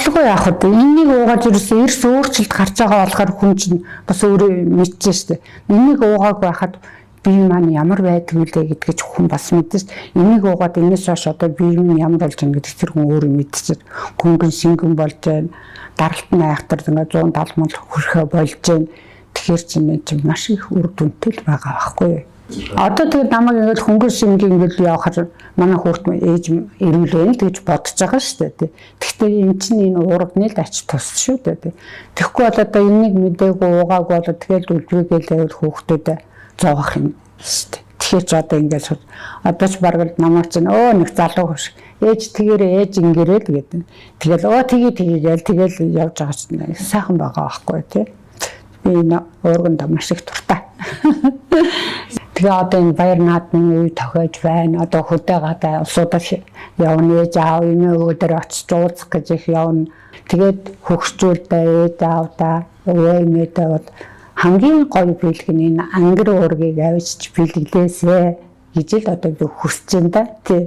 бодлого яах вэ? Энийг уугаад ерөөсөө эрс өөрчлөлт гарч байгаа болохоор хүн чинь бас өөрөө мэдчихэж штэ. Энийг уугааг байхад бие маань ямар байдаг вэ гэдгийг хүн бас мэдэж. Энийг уугаад энэс хойш одоо бие минь ямар болж байгаа гэдэг тэр хүн өөрөө мэдчихэж. Хөнгөн шингэн болж байна. Даралтны айхтар ингээ 170 мал хүрхэ болж байна. Тэгэхээр чинь маш их үр дүнтэй л байгаа байхгүй юу? Одоо тэгээд намайг ингээд хөнгөн шингийн ингээд явахаар манай хүүхд ээж ирүүлээ гэж бодож байгаа шүү дээ. Гэхдээ энэ чинь энэ уурганы л ач тус шүү дээ. Тэгэхгүй бол одоо энийг мэдээгүй уугааг бол тэгээд үлдвэгээл хүүхдүүдэд зоогох юм шүү дээ. Тэгэхээр ч одоо ингээд одоо ч бараг намайг чинь нэг залуу хөш ээж тэгээрээ ээж ингэрээ л гэдэг. Тэгэл тгийгээл тэгэл явж байгаа чинь сайхан байгаа байхгүй тий. Би энэ уурганд маш их дуртай. Тэгээ одоо энэ баяр наадмын үе тохиож байна. Одоо хөдөө гадаа улсуудаар явна, ээж аав энэ өдөр очиж уулзах гэж их явна. Тэгээд хөгшчүүлдэ ээж аавдаа өвөөмөдөө бол хамгийн гоё бэлэг нь энэ ангар уургийг авчиж бэлгэлээсэ гэж л одоо би хүсэж байна да. Тий.